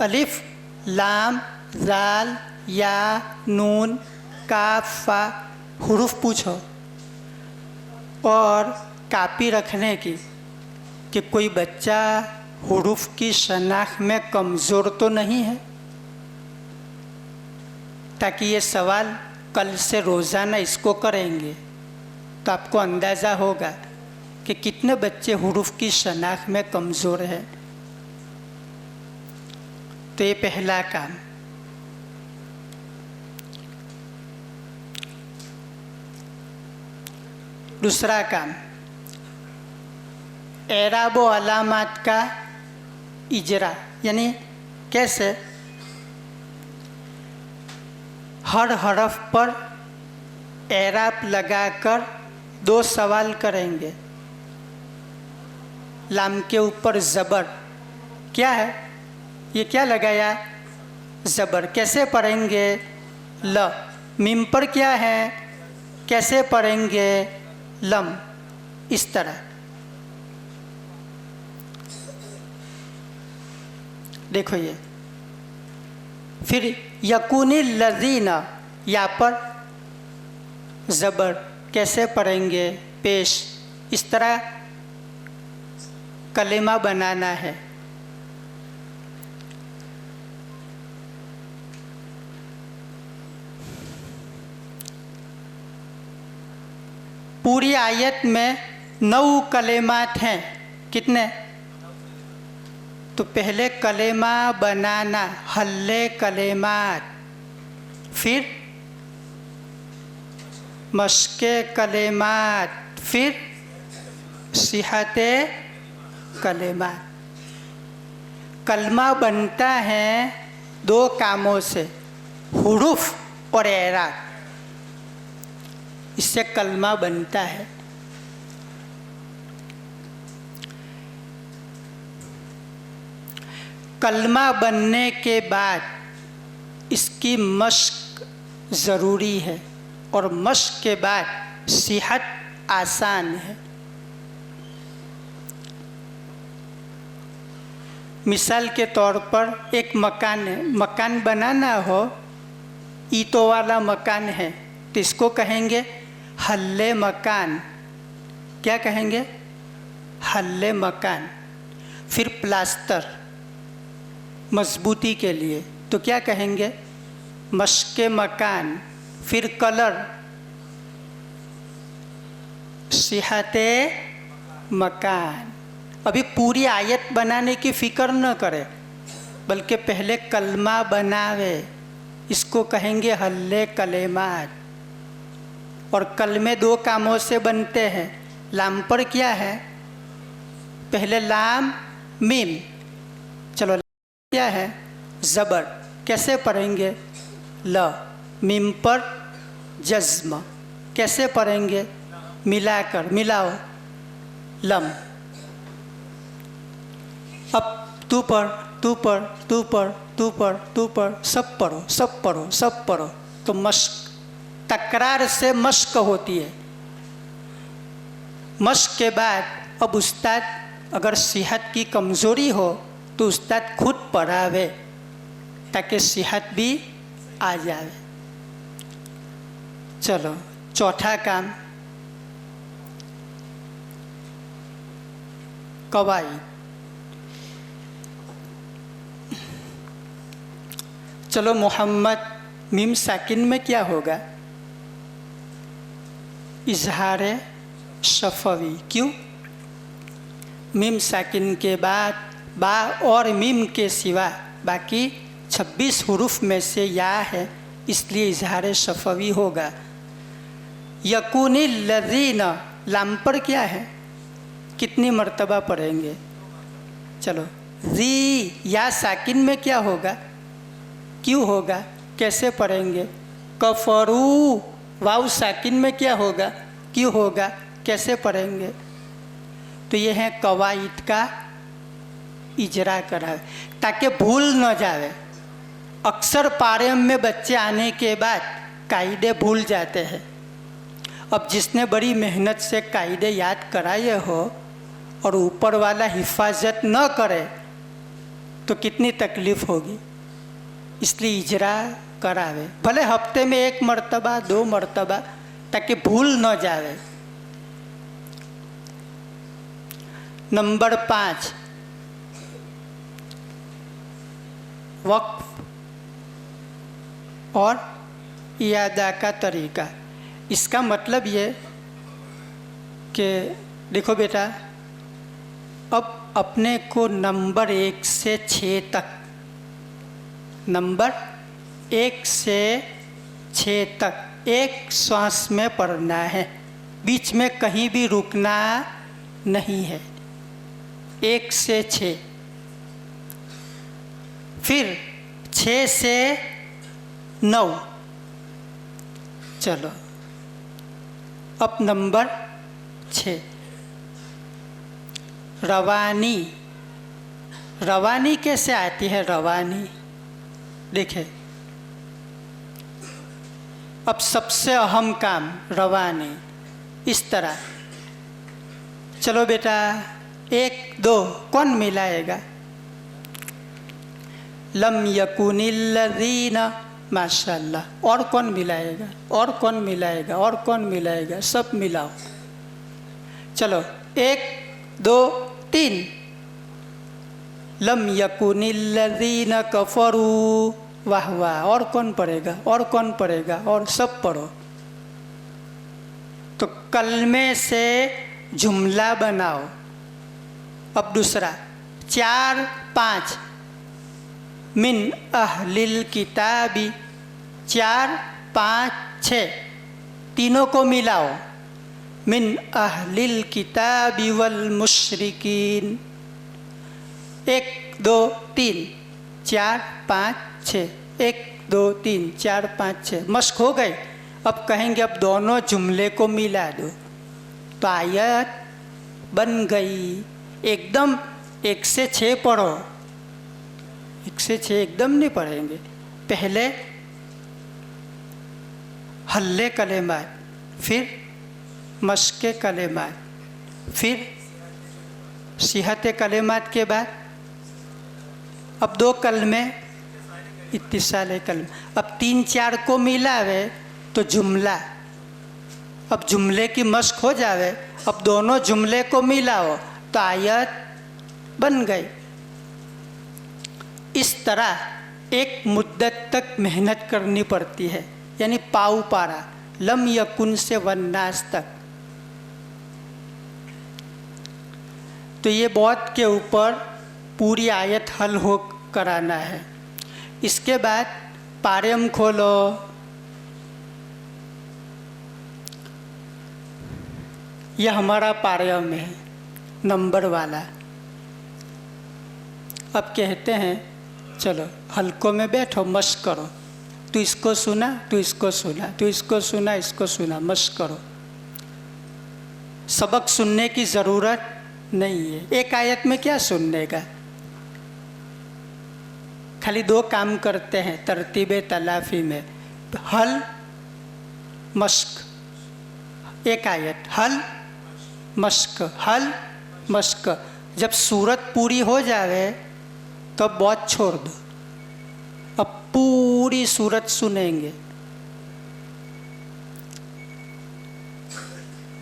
अलिफ, लाम, जाल, या, नून, काफ, फा, हुरूफ पूछो। और कापी रखने की कि कोई बच्चा हुरूफ की शनाख्त में कमज़ोर तो नहीं है, ताकि ये सवाल कल से रोज़ाना इसको करेंगे तो आपको अंदाज़ा होगा कि कितने बच्चे हुरूफ की शनाख्त में कमज़ोर है। तो ये पहला काम। दूसरा काम, एराब व अलामात का इजरा, यानी कैसे हर हरफ पर एराब लगाकर 2 सवाल करेंगे। लाम के ऊपर ज़बर क्या है, ये क्या लगाया, ज़बर, कैसे पढ़ेंगे, ल। मीम पर क्या है, कैसे पढ़ेंगे? लम, इस तरह। देखो ये, फिर यकूनी लजीना, यहाँ पर ज़बर कैसे पढ़ेंगे? पेश, इस तरह कलेमा बनाना है। पूरी आयत में 9 कलेमात हैं। कितने? तो पहले कलेमा बनाना, हल्ले कलेमात, फिर मश्के कलेमात, फिर सिहते कलेमात। कलमा बनता है 2 कामों से, हुरूफ और एराब। इससे कलमा बनता है। कलमा बनने के बाद इसकी मश्क ज़रूरी है, और मश्क के बाद सिहत आसान है। मिसाल के तौर पर एक मकान है, मकान बनाना हो, ईंटों वाला मकान है, तो इसको कहेंगे हल्ले मकान। क्या कहेंगे? हल्ले मकान। फिर प्लास्टर मजबूती के लिए, तो क्या कहेंगे? मश्के मकान। फिर कलर, सिहते मकान। अभी पूरी आयत बनाने की फिक्र न करें, बल्कि पहले कलमा बनावे, इसको कहेंगे हल्ले कलेमात। और कलमे 2 कामों से बनते हैं। लाम पर क्या है? पहले लाम मीम। चलो, क्या है? ज़बर। कैसे पढ़ेंगे? ल। मीम पर जज्म। कैसे पढ़ेंगे? मिलाकर, मिलाओ, लम। अब तू पढ़, तू पढ़, तू पढ़, तू पढ़, तू पढ़, सब पढ़ो, सब पढ़ो, सब पढ़ो। तो मश्क, तकरार से मश्क होती है। मश्क के बाद अब उस्ताद अगर सेहत की कमज़ोरी हो तो उस्ताद खुद पढ़ावे, ताकि सेहत भी आ जाए। चलो, चौथा काम, कवायद। चलो, मोहम्मद मीम साकिन में क्या होगा? इजहार शफवी। क्यों? मीम साकिन के बाद बा और मीम के सिवा बाकी 26 हुरूफ में से या है, इसलिए इजहार शफवी होगा। यकूनी लजीना, लाम पर क्या है? कितनी मर्तबा पढ़ेंगे? चलो, जी या साकिन में क्या होगा? क्यों होगा? कैसे पढ़ेंगे? कफरू, वाव साकिन में क्या होगा? क्यों होगा? कैसे पढ़ेंगे? तो ये है कवायद का इजरा करा, ताकि भूल न जाए। अक्सर पारे में बच्चे आने के बाद कायदे भूल जाते हैं। अब जिसने बड़ी मेहनत से कायदे याद कराए हो और ऊपर वाला हिफाजत न करे तो कितनी तकलीफ़ होगी। इसलिए इजरा करावे, भले हफ्ते में 1 मरतबा 2 मरतबा, ताकि भूल न जाए। नंबर 5, वक्फ और इयादा का तरीका। इसका मतलब ये कि देखो बेटा, अब अपने को नंबर 1 से 6 तक, नंबर 1 से 6 तक एक श्वास में पढ़ना है, बीच में कहीं भी रुकना नहीं है। 1 से 6, फिर 6 से 9। चलो, अब नंबर 6, रवानी। रवानी कैसे आती है? रवानी देखें, अब सबसे अहम काम रवानी, इस तरह। चलो बेटा, 1 2 कौन मिलाएगा? लम यकुनिल्लज़ीना, माशाअल्लाह। और कौन मिलाएगा? और कौन मिलाएगा? और कौन मिलाएगा? सब मिलाओ। चलो 1 2 3। लम यकुनिल्लज़ीना कफ़रू, वाह वाह। और कौन पढ़ेगा? और कौन पढ़ेगा? और सब पढ़ो। तो कलमे से जुमला बनाओ। अब दूसरा 4 5। मिन अहलिल किताबी, 4 5 6 तीनों को मिलाओ। मिन अहलिल किताबी वल मुशरिकीन। 1 2 3 4 5 6। 1 2 3 4 5 6 मश्क हो गए। अब कहेंगे अब दोनों जुमले को मिला दो, तो आयत बन गई। एकदम 1 से 6 पढ़ो। 1 से 6 एकदम नहीं पढ़ेंगे। पहले हल्ले कलेमात, फिर मश्के कलेमात, फिर सिहत कलेमात के बाद अब 2 कलमे, इत्तिसाल कलमा। अब 3 4 को मिलावे तो जुमला। अब जुमले की मश्क हो जावे। अब दोनों जुमले को मिलाओ तो आयत बन गई। इस तरह एक मुद्दत तक मेहनत करनी पड़ती है, यानी पाऊ पारा, लम यकुन से वन्नास तक। तो ये बहुत के ऊपर पूरी आयत हल हो कराना है। इसके बाद पारेम खोलो। यह हमारा पारेम है, नंबर वाला। अब कहते हैं चलो हल्कों में बैठो, मश्क करो। तू इसको सुना, तू इसको सुना, तू इसको सुना, इसको सुना, मश्क करो। सबक सुनने की ज़रूरत नहीं है। एक आयत में क्या सुनने का? खाली 2 काम करते हैं तरतीबे तलाफी में, हल मश्क। एक आयत हल मश्क, हल मश्क। जब सूरत पूरी हो जाए तो बहुत छोड़ दो। अब पूरी सूरत सुनेंगे,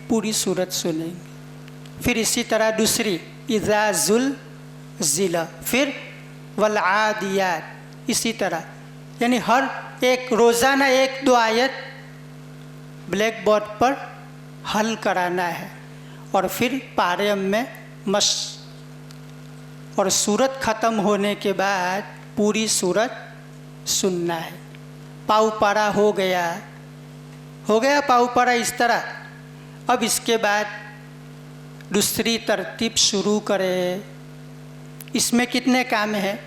पूरी सूरत सुनेंगे। फिर इसी तरह दूसरी इज़ा ज़ुल ज़िला, फिर वल आदियात, इसी तरह। यानी हर एक रोज़ाना 1 2 आयत ब्लैक बोर्ड पर हल कराना है और फिर पारेम में मश्क। और सूरत ख़त्म होने के बाद पूरी सूरत सुनना है। पाऊ पारा हो गया, हो गया पाऊ पारा इस तरह। अब इसके बाद दूसरी तरतीब शुरू करें। इसमें कितने काम हैं?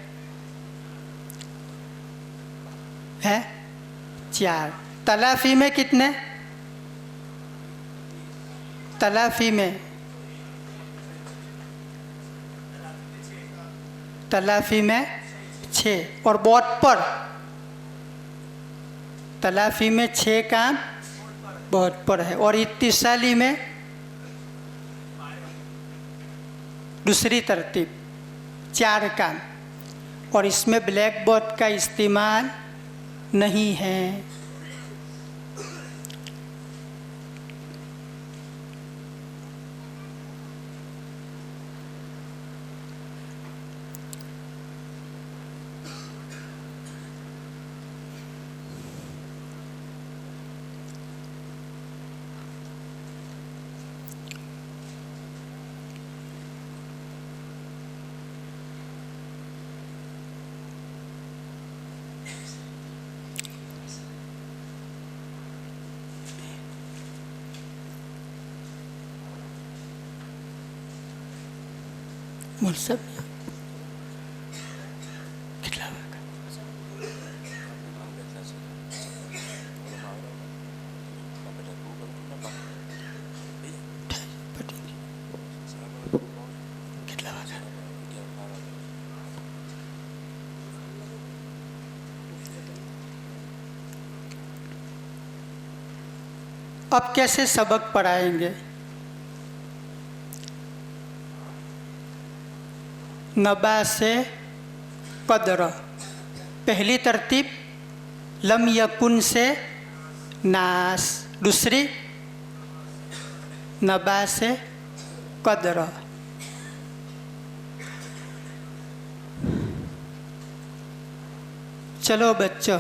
4। तलाफ़ी में कितने? तलाफ़ी में तलाफ़ी में 6। और बोर्ड पर तलाफ़ी में 6 काम बोर्ड पर है। और इत्तिसाली में दूसरी तरतीब 4 काम। और इसमें ब्लैक बोर्ड का इस्तेमाल नहीं है। बोल सब कितना अब कैसे सबक पढ़ाएंगे? नबा से कदर, पहली तरतीब लम यकुन से नास, दूसरी नबा से कदर। चलो बच्चों,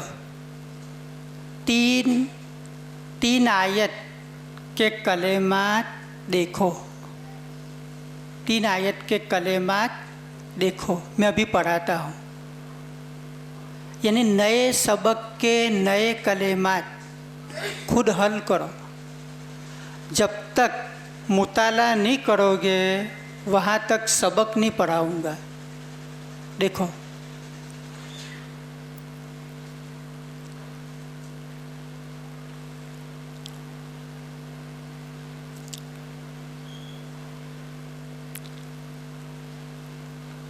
तीन आयत के कलेमात देखो, 3 आयत के कलेमात देखो, मैं अभी पढ़ाता हूँ। यानी नए सबक के नए कलेमात खुद हल करो। जब तक मुताला नहीं करोगे वहाँ तक सबक नहीं पढ़ाऊँगा। देखो,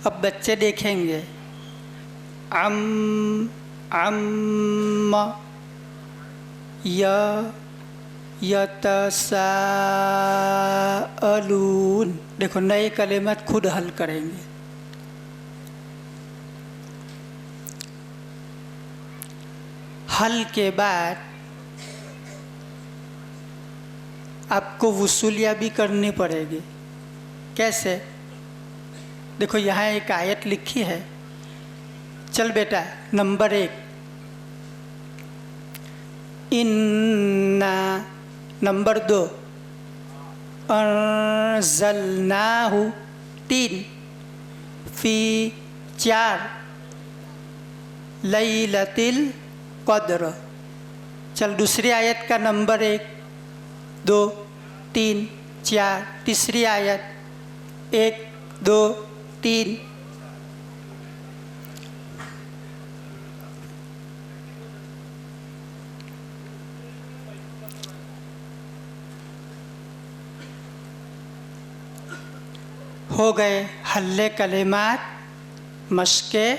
अब बच्चे देखेंगे अम्म यतसाअलून। देखो, नए कलेमात खुद हल करेंगे। हल के बाद आपको वसूलिया भी करनी पड़ेगी। कैसे? देखो, यहाँ एक आयत लिखी है। चल बेटा, नंबर 1 इन्ना, नंबर 2 अंज़लनाहु, 3 फी, 4 लैलतिल क़द्र। चल, दूसरी आयत का नंबर 1 2 3 4, तीसरी आयत 1 2 3। हो गए हल्ले कलेमात, मश्के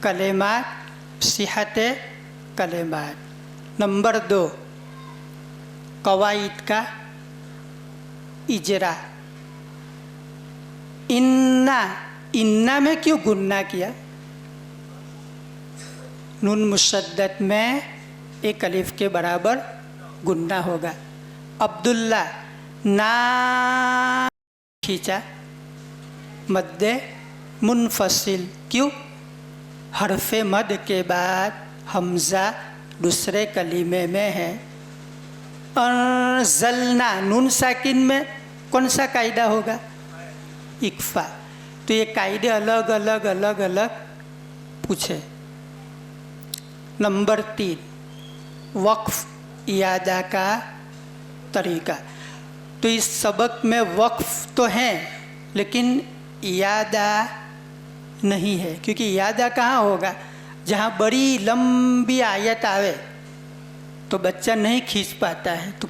कलेमात, सिहते कलेमात। नंबर 2 कवाइद का इजरा। इन्ना में क्यों गुन्ना किया? नून मुशद्दद में एक अलिफ के बराबर गुन्ना होगा। अब्दुल्ला ना खींचा, मद्दे मुनफसिल। क्यों? हरफे मद के बाद हमज़ा दूसरे कलीमे में है। अंज़लना, नून साकिन में कौन सा कायदा होगा? इक्फा। तो ये कायदे अलग अलग अलग अलग पूछे। नंबर 3 वक्फ इयादा का तरीका। तो इस सबक में वक्फ तो है लेकिन इयादा नहीं है, क्योंकि इयादा कहाँ होगा? जहाँ बड़ी लंबी आयत आवे तो बच्चा नहीं खींच पाता है, तो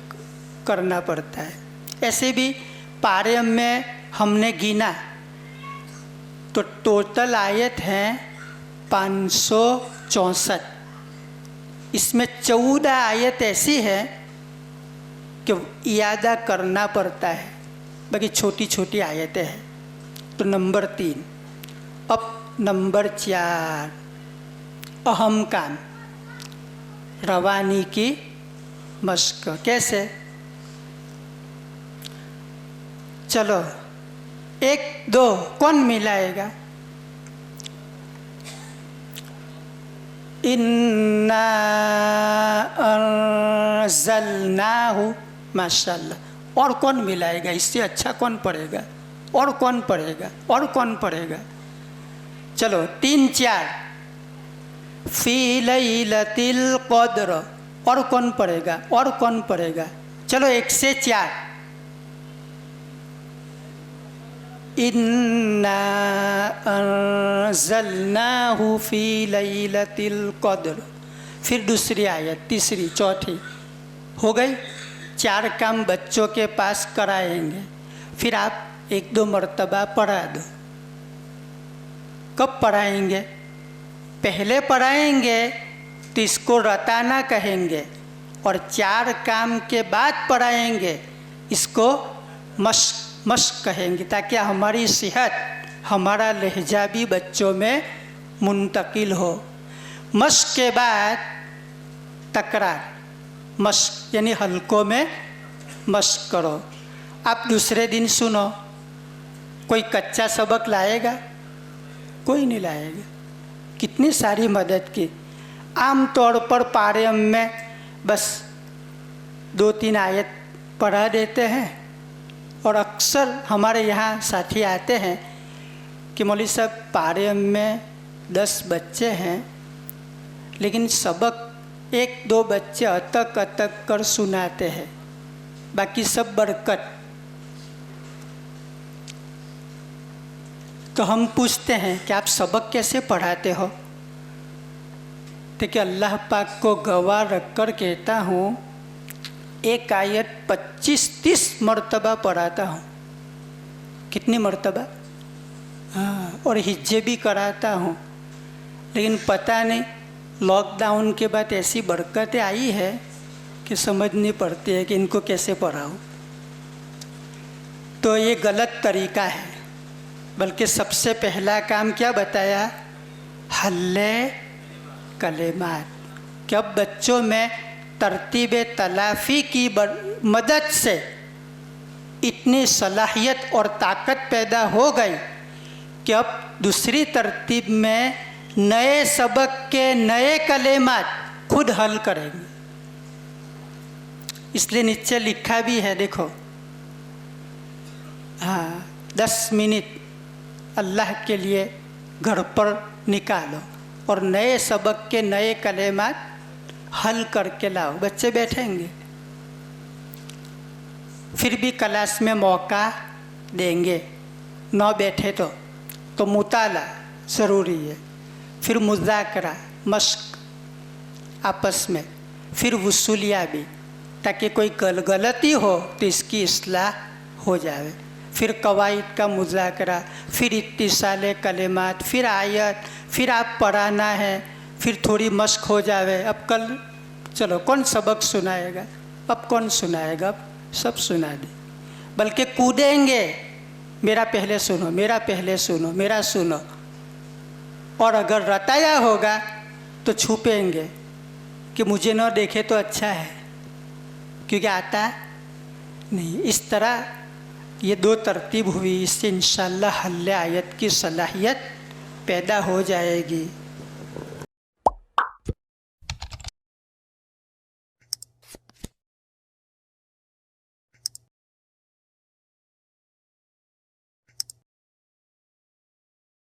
करना पड़ता है। ऐसे भी पारे में हमने गिना तो टोटल आयत हैं 564। इसमें 14 आयत ऐसी है कि इयादा करना पड़ता है, बाकी छोटी छोटी आयतें हैं। तो नंबर 3। अब नंबर 4 अहम काम, रवानी की मश्क। कैसे? चलो 1 2 कौन मिलाएगा? इन्ना अंज़लनाहु, माशाल्लाह। और कौन मिलाएगा? इससे अच्छा कौन पढ़ेगा? और कौन पढ़ेगा? और कौन पढ़ेगा? चलो 3 4 फी लैलतिल क़द्र। और कौन पढ़ेगा? और कौन पढ़ेगा? चलो 1 से 4 इन्ना अंज़लनाहु फी लैलतिल क़द्र। फिर दूसरी आयत, तीसरी, चौथी। हो गई। 4 काम बच्चों के पास कराएंगे। फिर आप 1-2 मरतबा पढ़ा दो। कब पढ़ाएंगे? पहले पढ़ाएंगे तो इसको रताना कहेंगे, और 4 काम के बाद पढ़ाएंगे, इसको मश्क कहेंगे, ताकि हमारी सेहत, हमारा लहजा भी बच्चों में मुंतकिल हो। मश्क के बाद तकरार, मश्क यानी हल्कों में मश्क करो। आप दूसरे दिन सुनो, कोई कच्चा सबक लाएगा? कोई नहीं लाएगा। कितनी सारी मदद की। आम तौर पर पारे में बस 2-3 आयत पढ़ा देते हैं, और अक्सर हमारे यहाँ साथी आते हैं कि मौलवी साहब पारे में 10 बच्चे हैं, लेकिन सबक 1-2 बच्चे अतक अतक कर सुनाते हैं, बाकी सब बरकत। तो हम पूछते हैं कि आप सबक कैसे पढ़ाते हो? तो कि अल्लाह पाक को गवाह रखकर कहता हूँ, एक आयत 25-30 मरतबा पढ़ाता हूँ। कितनी मरतबा? हाँ, और हिज्जे भी कराता हूँ। लेकिन पता नहीं लॉकडाउन के बाद ऐसी बरकतें आई है कि समझ नहीं पड़ती है कि इनको कैसे पढ़ाऊँ। तो ये गलत तरीका है। बल्कि सबसे पहला काम क्या बताया? हल्ले कलेमात। कि अब बच्चों में तरतीब तलाफ़ी की मदद से इतनी सलाहियत और ताकत पैदा हो गई कि अब दूसरी तरतीब में नए सबक के नए कलेमात खुद हल करेंगे। इसलिए नीचे लिखा भी है, देखो, हाँ, 10 मिनट अल्लाह के लिए घर पर निकालो और नए सबक के नए कलेमात हल करके लाओ। बच्चे बैठेंगे, फिर भी क्लास में मौका देंगे। न बैठे तो मुताला ज़रूरी है, फिर मुज़ाकरा, मश्क आपस में, फिर वसूलिया भी, ताकि कोई गलती हो तो इसकी इस्लाह हो जाए। फिर कवायद का मुज़ाकरा, फिर इत्तिसाले कलेमात, फिर आयत, फिर आप पढ़ाना है, फिर थोड़ी मश्क हो जावे। अब कल चलो कौन सबक सुनाएगा? अब कौन सुनाएगा? अब सब सुना दे। बल्कि कूदेंगे, मेरा पहले सुनो, मेरा पहले सुनो, मेरा सुनो। और अगर रताया होगा तो छुपेंगे कि मुझे न देखे तो अच्छा है, क्योंकि आता नहीं। इस तरह ये 2 तरतीब हुई, इससे इंशाअल्लाह हल्ले आयत की सलाहियत पैदा हो जाएगी।